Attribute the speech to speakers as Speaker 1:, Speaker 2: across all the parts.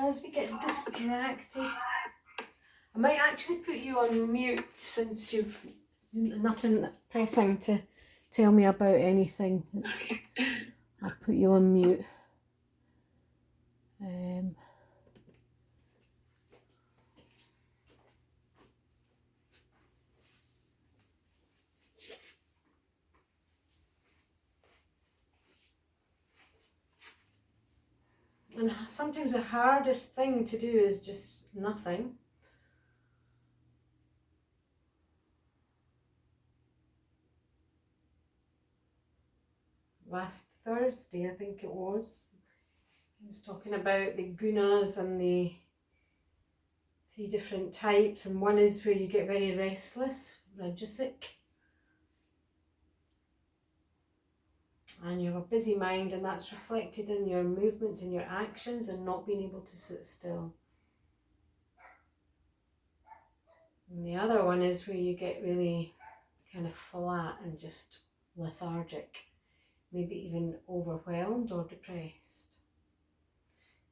Speaker 1: as we get distracted. I might actually put you on mute since you've nothing pressing to tell me about anything. I'll put you on mute. And sometimes the hardest thing to do is just nothing. Last Thursday, I think it was, I was talking about the gunas and the 3 different types, and one is where you get very restless, rajasic, and you have a busy mind, and that's reflected in your movements and your actions and not being able to sit still. And the other one is where you get really kind of flat and just lethargic, maybe even overwhelmed or depressed.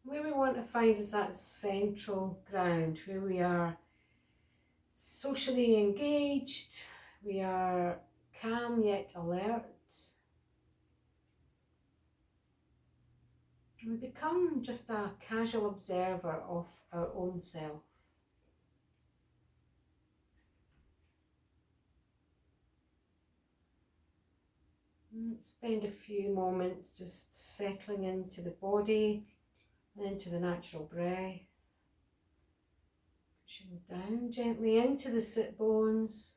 Speaker 1: Where we want to find is that central ground where we are socially engaged, we are calm yet alert, and we become just a casual observer of our own self. Let's spend a few moments just settling into the body and into the natural breath. Pushing down gently into the sit bones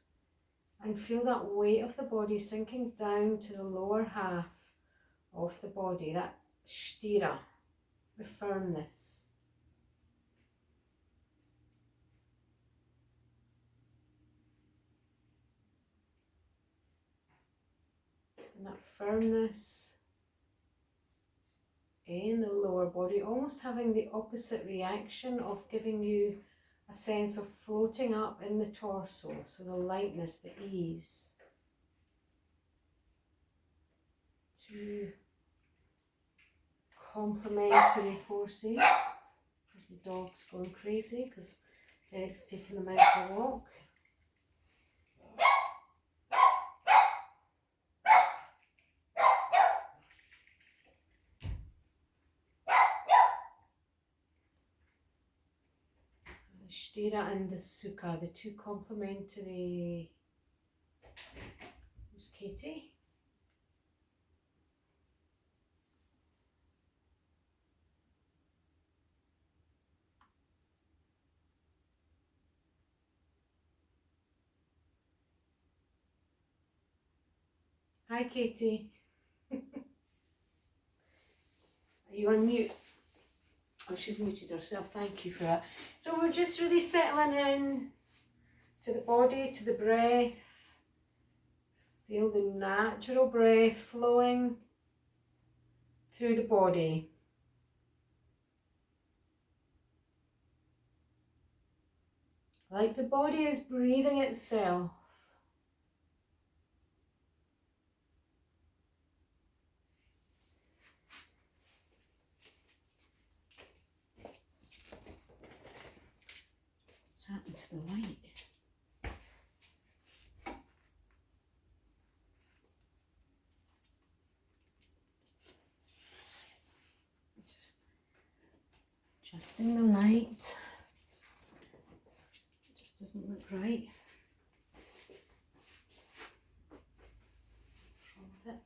Speaker 1: and feel that weight of the body sinking down to the lower half of the body, that sthira, the firmness. And that firmness in the lower body, almost having the opposite reaction of giving you a sense of floating up in the torso, so the lightness, the ease. 2 complementary forces. There's the dog's going crazy because Derek's taking them out for a walk. The sthira and the sukha, the 2 complementary. Who's Katie? Hi Katie. Are you on mute? Oh, she's muted herself, thank you for that. So we're just really settling in to the body, to the breath. Feel the natural breath flowing through the body. Like the body is breathing itself. What's happened to the light? Just adjusting the light. It just doesn't look right. What's wrong with it?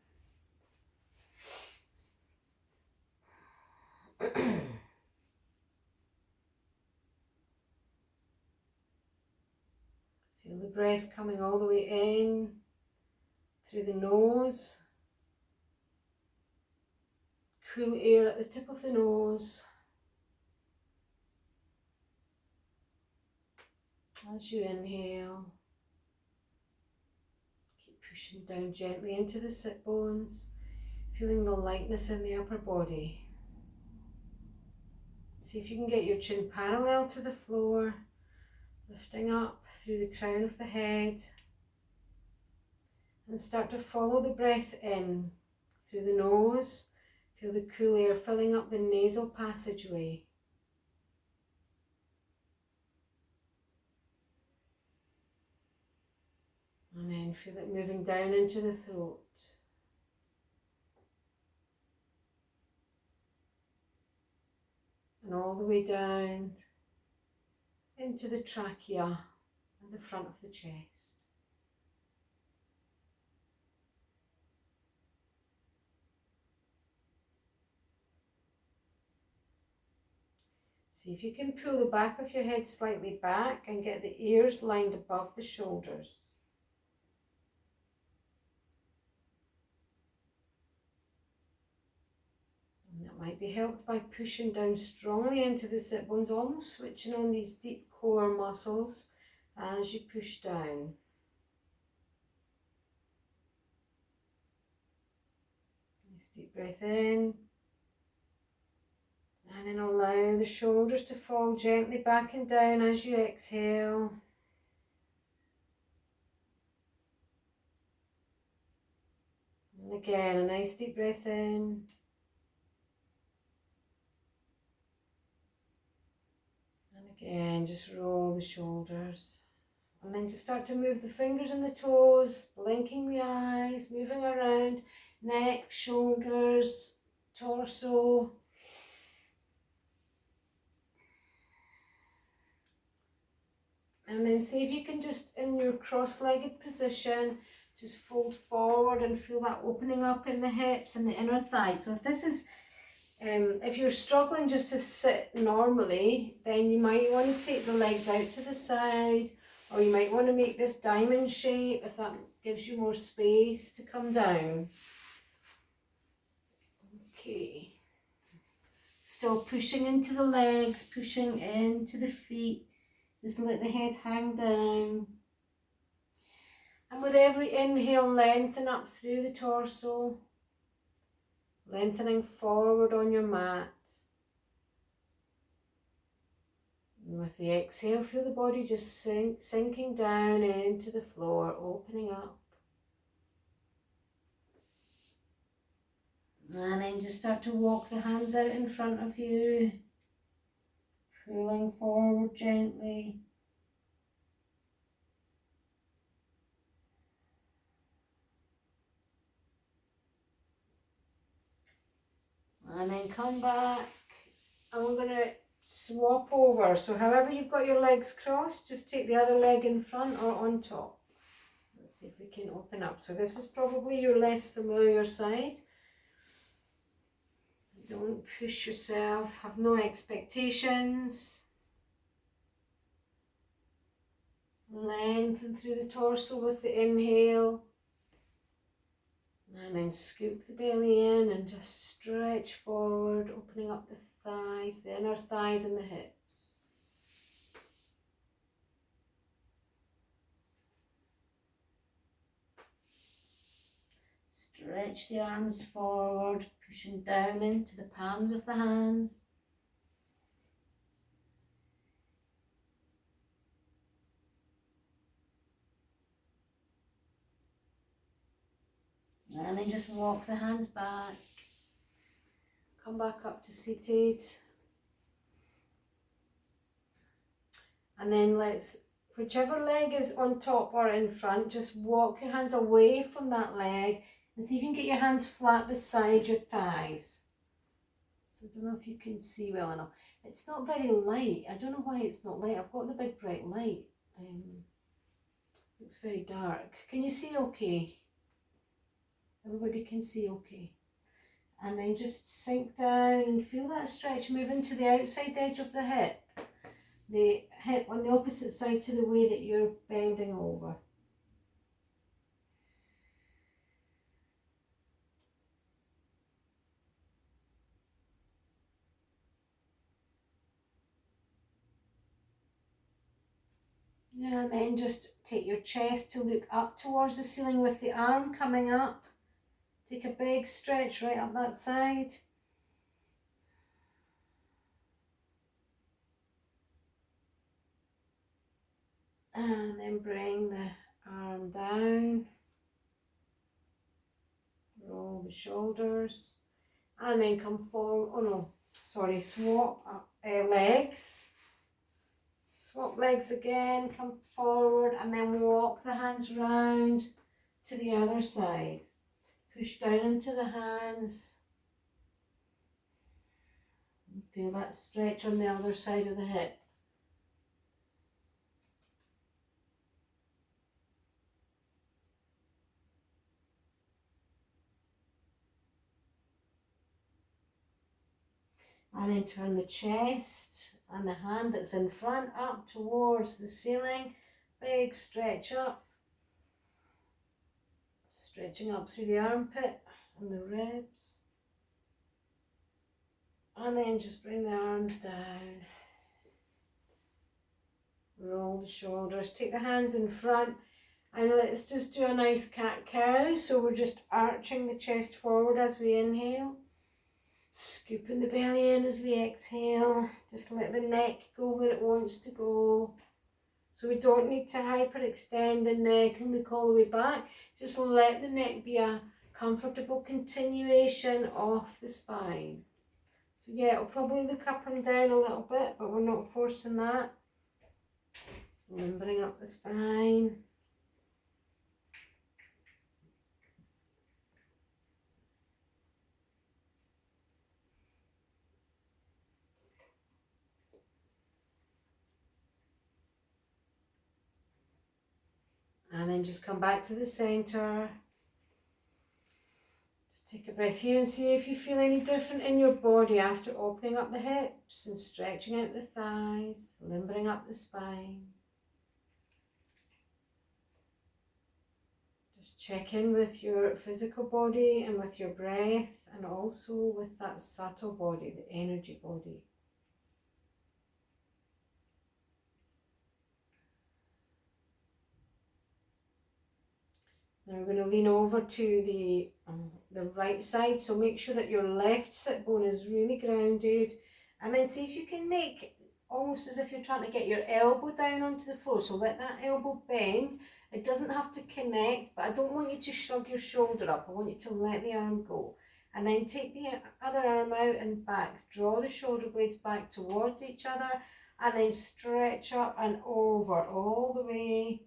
Speaker 1: Feel the breath coming all the way in through the nose. Cool air at the tip of the nose. As you inhale, keep pushing down gently into the sit bones, feeling the lightness in the upper body. See if you can get your chin parallel to the floor, lifting up through the crown of the head, and start to follow the breath in through the nose. Feel the cool air filling up the nasal passageway. then feel it moving down into the throat. And all the way down into the trachea and the front of the chest. See if you can pull the back of your head slightly back and get the ears lined above the shoulders. And that might be helped by pushing down strongly into the sit bones, almost switching on these deep core muscles as you push down. Nice deep breath in. And then allow the shoulders to fall gently back and down as you exhale. And again, a nice deep breath in. And again, just roll the shoulders. And then just start to move the fingers and the toes, blinking the eyes, moving around, neck, shoulders, torso. And then see if you can just, in your cross-legged position, just fold forward and feel that opening up in the hips and the inner thighs. So if this is, if you're struggling just to sit normally, then you might want to take the legs out to the side, or you might want to make this diamond shape if that gives you more space to come down. Okay. Still pushing into the legs, pushing into the feet. Just let the head hang down. And with every inhale, lengthen up through the torso. Lengthening forward on your mat. And with the exhale, feel the body just sinking down into the floor, opening up. And then just start to walk the hands out in front of you. Pulling forward gently. And then come back. And we're going to swap over. So however you've got your legs crossed, just take the other leg in front or on top. Let's see if we can open up. So this is probably your less familiar side. Don't push yourself, have no expectations. Lengthen through the torso with the inhale. And then scoop the belly in and just stretch forward, opening up the thighs, the inner thighs and the hips. Stretch the arms forward, pushing down into the palms of the hands. And then just walk the hands back. Come back up to seated. And then whichever leg is on top or in front, just walk your hands away from that leg and see if you can get your hands flat beside your thighs. So I don't know if you can see well enough. It's not very light. I don't know why it's not light. I've got the big bright light. Looks very dark. Can you see okay? Everybody can see okay. And then just sink down and feel that stretch moving to the outside edge of the hip. The hip on the opposite side to the way that you're bending over. And then just take your chest to look up towards the ceiling with the arm coming up. Take a big stretch right up that side. And then bring the arm down. Roll the shoulders. And then come forward. Oh no, sorry, swap legs. Swap legs again, come forward and then walk the hands round to the other side. Push down into the hands. Feel that stretch on the other side of the hip. And then turn the chest and the hand that's in front up towards the ceiling. Big stretch up. Stretching up through the armpit and the ribs. And then just bring the arms down. Roll the shoulders. Take the hands in front. And let's just do a nice cat-cow. So we're just arching the chest forward as we inhale. Scooping the belly in as we exhale. Just let the neck go where it wants to go. So we don't need to hyperextend the neck and look all the way back. Just let the neck be a comfortable continuation of the spine. So yeah, it'll probably look up and down a little bit, but we're not forcing that. Just limbering up the spine. And then just come back to the center. Just take a breath here and see if you feel any different in your body after opening up the hips and stretching out the thighs, limbering up the spine. Just check in with your physical body and with your breath, and also with that subtle body, the energy body. Now we're going to lean over to the right side, so make sure that your left sit bone is really grounded, and then see if you can make almost as if you're trying to get your elbow down onto the floor. So let that elbow bend. It doesn't have to connect, but I don't want you to shrug your shoulder up. I want you to let the arm go. And then take the other arm out and back. Draw the shoulder blades back towards each other, and then stretch up and over all the way.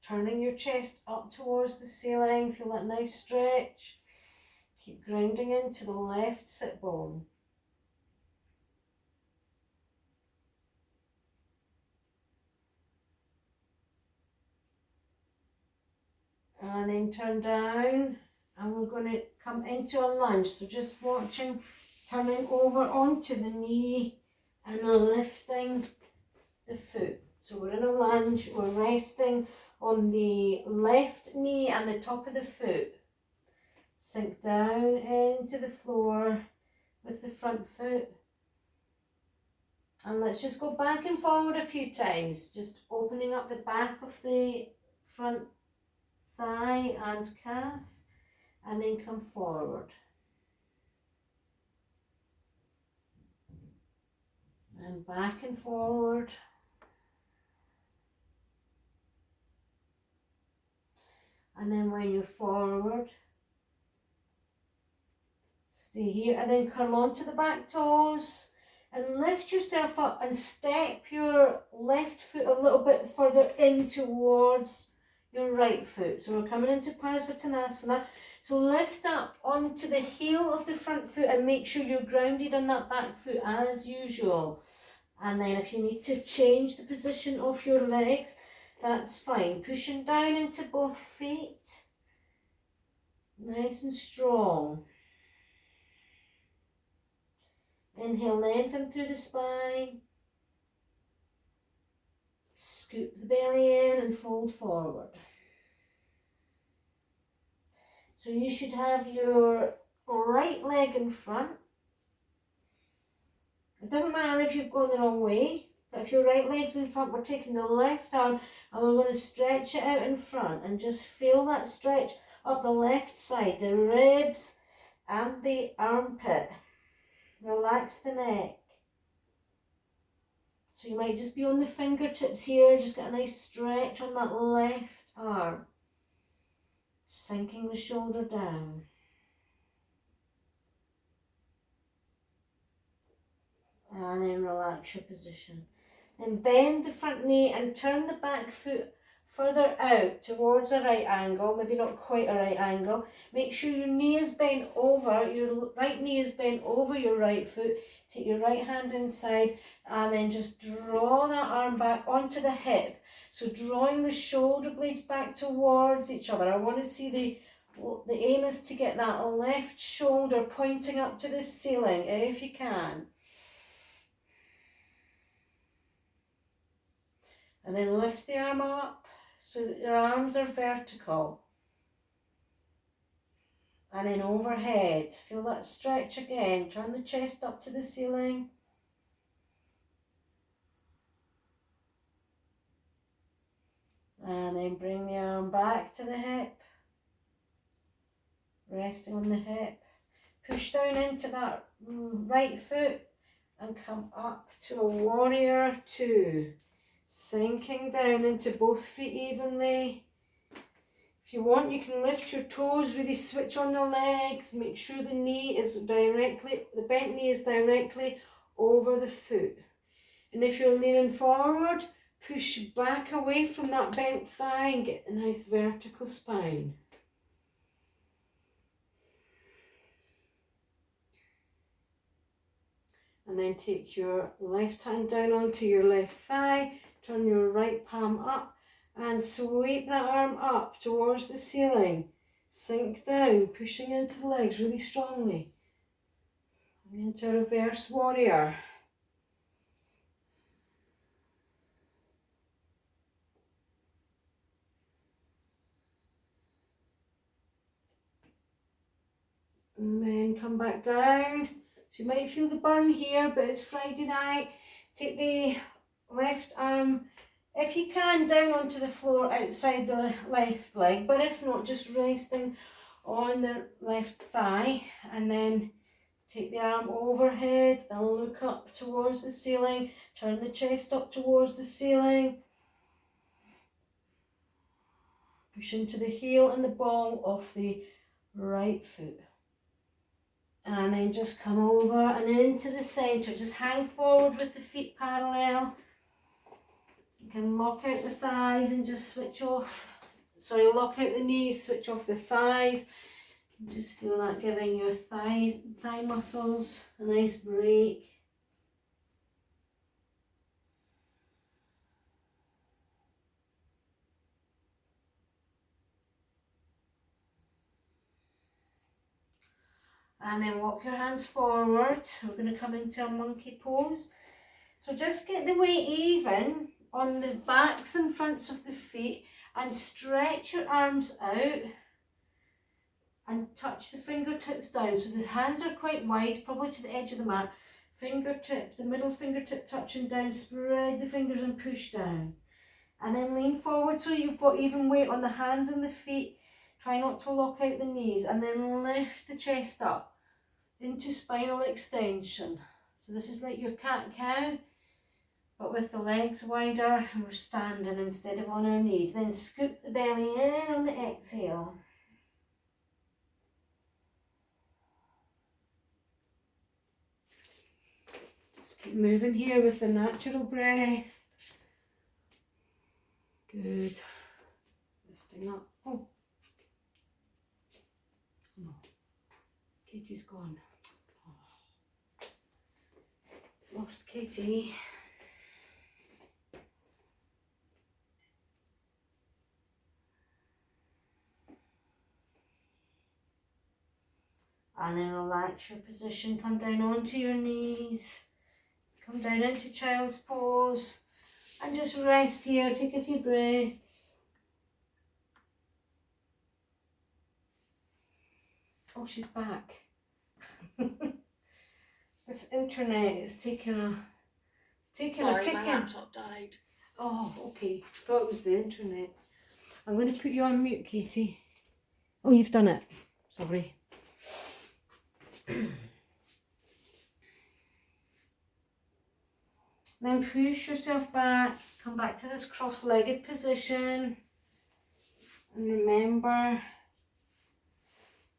Speaker 1: Turning your chest up towards the ceiling. Feel that nice stretch. Keep grounding into the left sit bone. And then turn down, and we're going to come into a lunge. So just watching, turning over onto the knee and lifting the foot. So we're in a lunge, we're resting on the left knee and the top of the foot. Sink down into the floor with the front foot. And let's just go back and forward a few times, just opening up the back of the front thigh and calf, and then come forward. And back and forward. And then when you're forward, stay here, and then curl onto the back toes and lift yourself up and step your left foot a little bit further in towards your right foot. So we're coming into Parsvottanasana. So lift up onto the heel of the front foot and make sure you're grounded on that back foot as usual. And then if you need to change the position of your legs, that's fine. Pushing down into both feet. Nice and strong. Inhale, lengthen through the spine. Scoop the belly in and fold forward. So you should have your right leg in front. It doesn't matter if you've gone the wrong way, but if your right leg's in front, we're taking the left arm and we're going to stretch it out in front, and just feel that stretch up the left side, the ribs and the armpit. Relax the neck. So you might just be on the fingertips here, just get a nice stretch on that left arm. Sinking the shoulder down. And then relax your position. Then bend the front knee and turn the back foot further out towards a right angle, maybe not quite a right angle. Make sure your knee is bent over, your right knee is bent over your right foot. Take your right hand inside and then just draw that arm back onto the hip. So drawing the shoulder blades back towards each other. I want to see the aim is to get that left shoulder pointing up to the ceiling if you can. And then lift the arm up so that your arms are vertical. And then overhead. Feel that stretch again. Turn the chest up to the ceiling. And then bring the arm back to the hip. Resting on the hip. Push down into that right foot and come up to a warrior two. Sinking down into both feet evenly. If you want, you can lift your toes, really switch on the legs. Make sure the bent knee is directly over the foot. And if you're leaning forward, push back away from that bent thigh and get a nice vertical spine. And then take your left hand down onto your left thigh, turn your right palm up and sweep that arm up towards the ceiling. Sink down, pushing into the legs really strongly. Into a reverse warrior. And then come back down. So you might feel the burn here, but it's Friday night. Take the left arm, if you can, down onto the floor outside the left leg, but if not, just resting on the left thigh, and then take the arm overhead and look up towards the ceiling. Turn the chest up towards the ceiling. Push into the heel and the ball of the right foot. And then just come over and into the centre. Just hang forward with the feet parallel. You can lock out the thighs and just switch off. Sorry, lock out the knees, switch off the thighs. Just feel that giving your thigh muscles a nice break. And then walk your hands forward. We're going to come into a monkey pose. So just get the weight even on the backs and fronts of the feet and stretch your arms out and touch the fingertips down. So the hands are quite wide, probably to the edge of the mat. Fingertip, the middle fingertip touching down, spread the fingers and push down. And then lean forward so you've got even weight on the hands and the feet. Try not to lock out the knees, and then lift the chest up into spinal extension. So this is like your cat-cow, but with the legs wider, and we're standing instead of on our knees. Then scoop the belly in on the exhale. Just keep moving here with the natural breath. Good. Lifting up. Oh. No. Katie's gone. Oh. Lost Katie. And then relax your position. Come down onto your knees. Come down into child's pose. And just rest here. Take a few breaths. Oh, she's back. This internet is taking a kicking.
Speaker 2: My laptop died.
Speaker 1: Oh, okay. Thought it was the internet. I'm going to put you on mute, Katie. Oh, you've done it. Sorry. Then push yourself back. Come back to this cross-legged position. And remember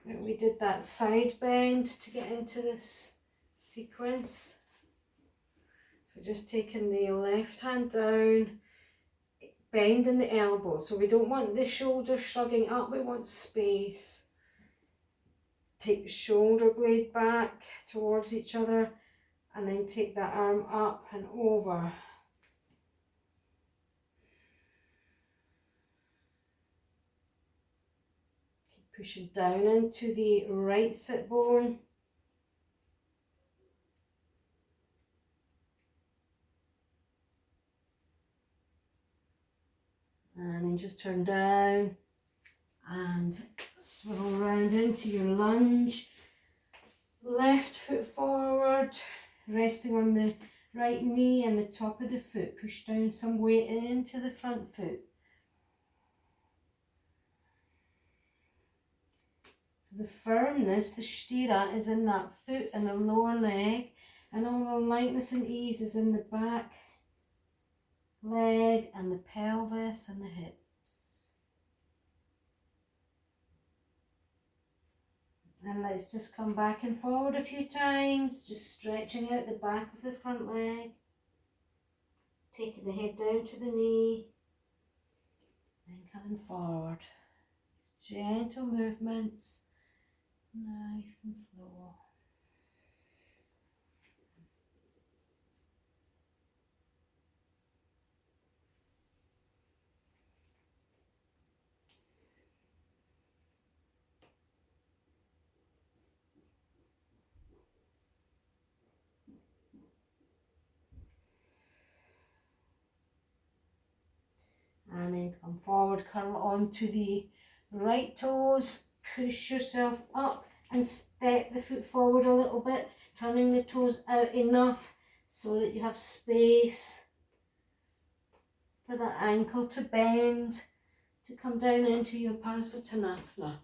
Speaker 1: that we did that side bend to get into this sequence. So So just taking the left hand down, bending the elbow. So we don't want the shoulder shrugging up, we want space. Take the shoulder blade back towards each other and then take that arm up and over. Keep pushing down into the right sit bone. And then just turn down and swivel round into your lunge. Left foot forward, resting on the right knee and the top of the foot. Push down some weight into the front foot. So the firmness, the sthira, is in that foot and the lower leg, and all the lightness and ease is in the back leg and the pelvis and the hips. And let's just come back and forward a few times, just stretching out the back of the front leg, taking the head down to the knee, and coming forward. It's gentle movements, nice and slow. And then come forward, curl onto the right toes, push yourself up and step the foot forward a little bit, turning the toes out enough so that you have space for that ankle to bend, to come down into your Parsvattanasana.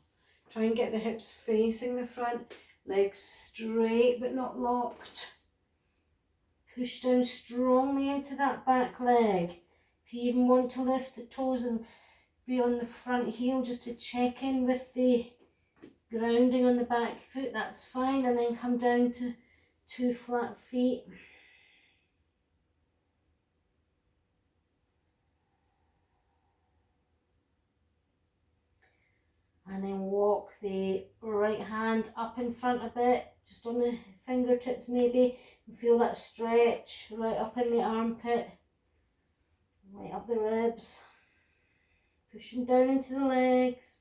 Speaker 1: Try and get the hips facing the front, legs straight but not locked. Push down strongly into that back leg. If you even want to lift the toes and be on the front heel just to check in with the grounding on the back foot, that's fine. And then come down to 2 flat feet. And then walk the right hand up in front a bit, just on the fingertips maybe. And feel that stretch right up in the armpit, right up the ribs. Pushing down into the legs.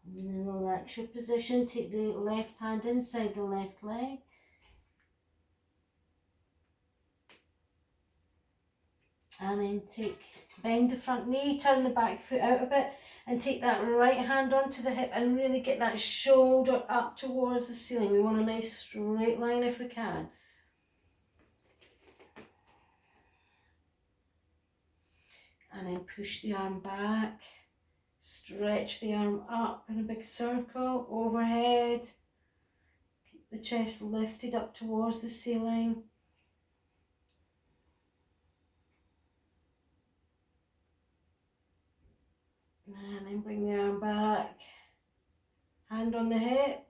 Speaker 1: And then relax your position, take the left hand inside the left leg. And then bend the front knee, turn the back foot out a bit, and take that right hand onto the hip and really get that shoulder up towards the ceiling. We want a nice straight line if we can. And then push the arm back, stretch the arm up in a big circle overhead. Keep the chest lifted up towards the ceiling. And then bring the arm back, hand on the hip,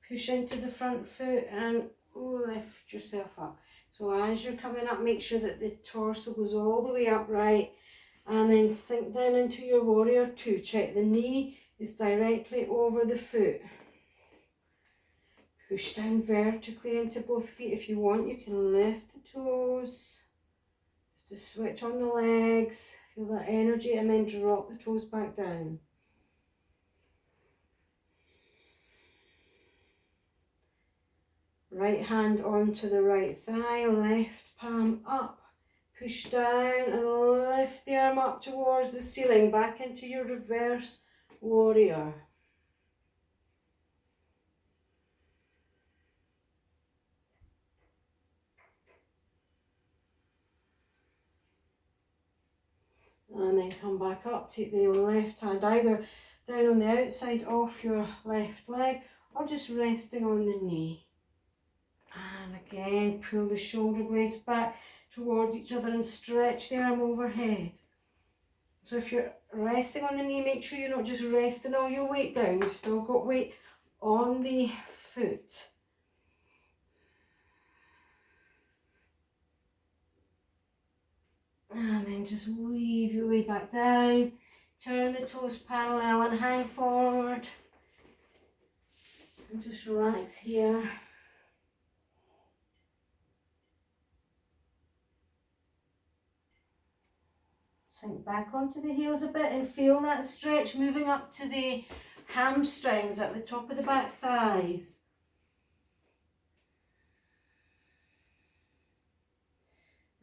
Speaker 1: push into the front foot and lift yourself up. So as you're coming up, make sure that the torso goes all the way upright, and then sink down into your warrior 2. Check the knee is directly over the foot. Push down vertically into both feet. If you want, you can lift the toes. Just to switch on the legs, feel that energy, and then drop the toes back down. Right hand onto the right thigh, left palm up. Push down and lift the arm up towards the ceiling, back into your reverse warrior. And then come back up, take the left hand either down on the outside of your left leg or just resting on the knee. And again, pull the shoulder blades back towards each other and stretch the arm overhead. So if you're resting on the knee, make sure you're not just resting all your weight down. You've still got weight on the foot. And then just weave your way back down. Turn the toes parallel and hang forward. And just relax here. Sink back onto the heels a bit and feel that stretch moving up to the hamstrings at the top of the back thighs.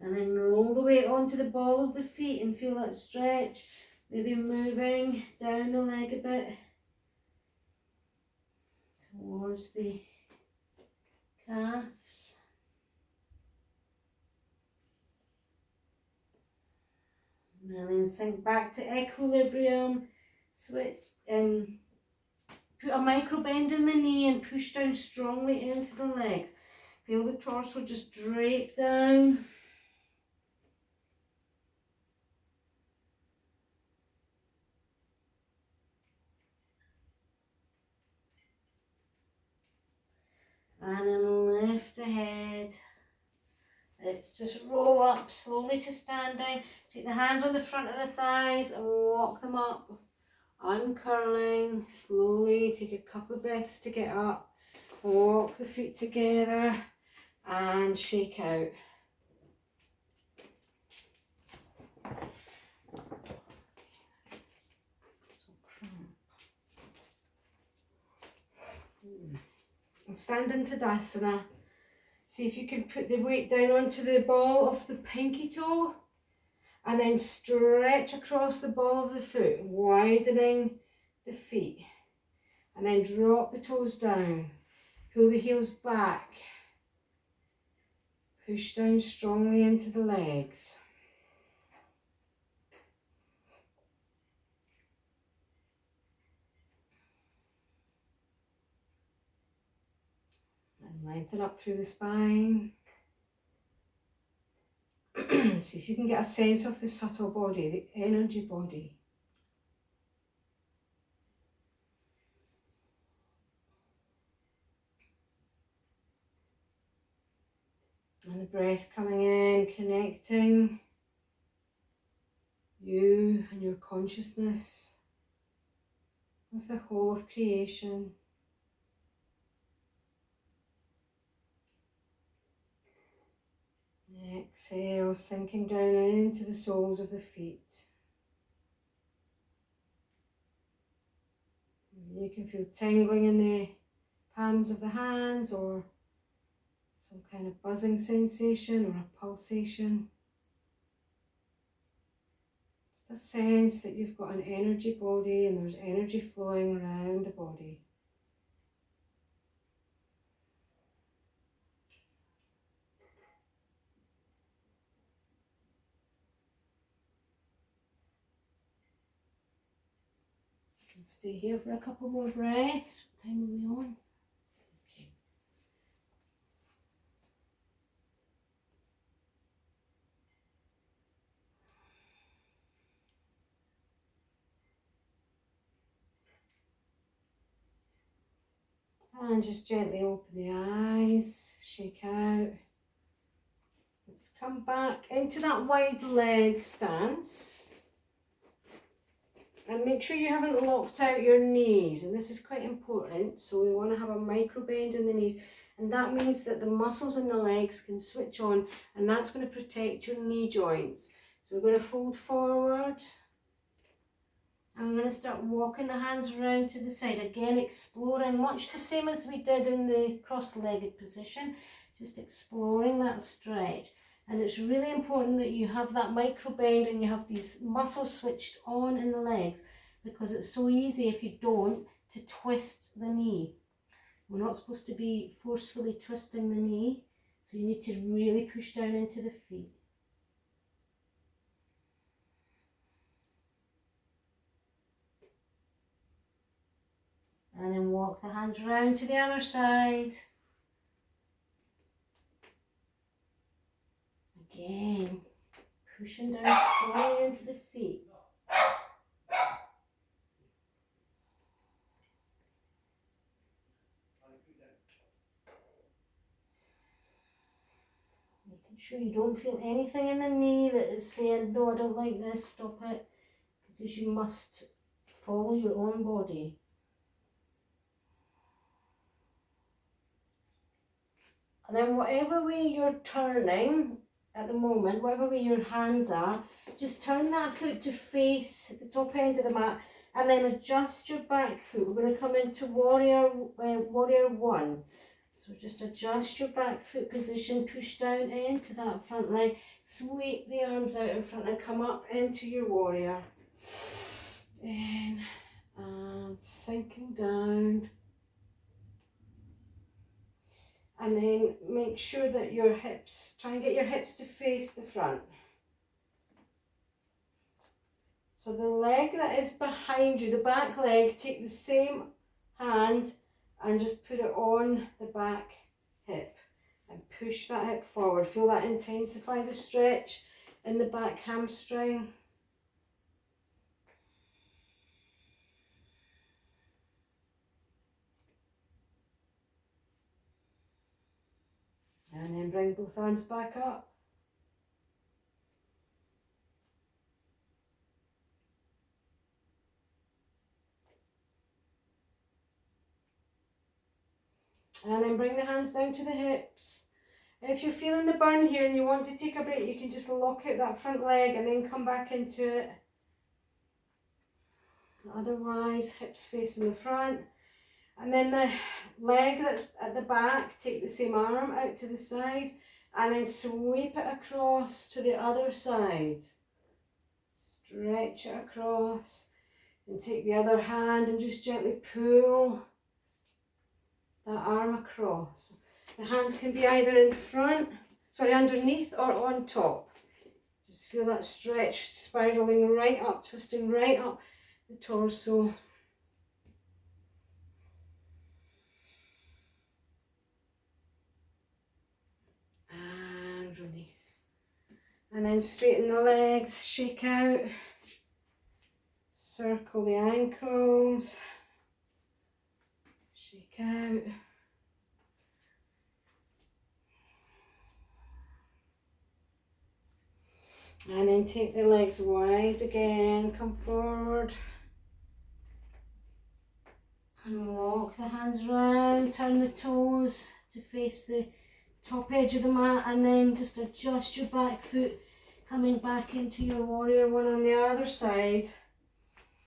Speaker 1: And then roll the weight onto the ball of the feet and feel that stretch. Maybe moving down the leg a bit towards the calves. And then sink back to equilibrium. Switch, put a micro bend in the knee and push down strongly into the legs. Feel the torso just drape down. And then lift the head. Let's just roll up slowly to standing. Take the hands on the front of the thighs and walk them up. Uncurling slowly. Take a couple of breaths to get up. Walk the feet together and shake out. And stand into Tadasana. See if you can put the weight down onto the ball of the pinky toe and then stretch across the ball of the foot, widening the feet. And then drop the toes down. Pull the heels back. Push down strongly into the legs. And lengthen up through the spine. See if you can get a sense of the subtle body, the energy body. And the breath coming in, connecting you and your consciousness with the whole of creation. Exhale, sinking down into the soles of the feet. You can feel tingling in the palms of the hands or some kind of buzzing sensation or a pulsation. Just a sense that you've got an energy body and there's energy flowing around the body. Stay here for a couple more breaths. What time are we on? Okay. And just gently open the eyes, shake out. Let's come back into that wide leg stance. And make sure you haven't locked out your knees, and this is quite important. So we want to have a micro bend in the knees, and that means that the muscles in the legs can switch on, and that's going to protect your knee joints. So we're going to fold forward, and we're going to start walking the hands around to the side, again exploring much the same as we did in the cross-legged position, just exploring that stretch. And it's really important that you have that micro bend and you have these muscles switched on in the legs, because it's so easy if you don't to twist the knee. We're not supposed to be forcefully twisting the knee, so you need to really push down into the feet. And then walk the hands round to the other side. Again, pushing down strongly into the feet. Making sure you don't feel anything in the knee that is saying, no, I don't like this, stop it. Because you must follow your own body. And then whatever way you're turning at the moment, whatever way your hands are, just turn that foot to face the top end of the mat and then adjust your back foot. We're going to come into warrior one. So just adjust your back foot position, push down into that front leg, sweep the arms out in front and come up into your warrior. In and sinking down. And then make sure that your hips, try and get your hips to face the front. So the leg that is behind you, the back leg, take the same hand and just put it on the back hip and push that hip forward. Feel that intensify the stretch in the back hamstring. And then bring both arms back up. And then bring the hands down to the hips. If you're feeling the burn here and you want to take a break, you can just lock out that front leg and then come back into it. Otherwise, hips facing the front. And then the leg that's at the back, take the same arm out to the side and then sweep it across to the other side. Stretch it across and take the other hand and just gently pull that arm across. The hands can be either in front, underneath or on top. Just feel that stretch spiraling right up, twisting right up the torso. And release. And then straighten the legs, shake out, circle the ankles, shake out. And then take the legs wide again, come forward. And walk the hands round, turn the toes to face the top edge of the mat and then just adjust your back foot, coming back into your warrior one on the other side.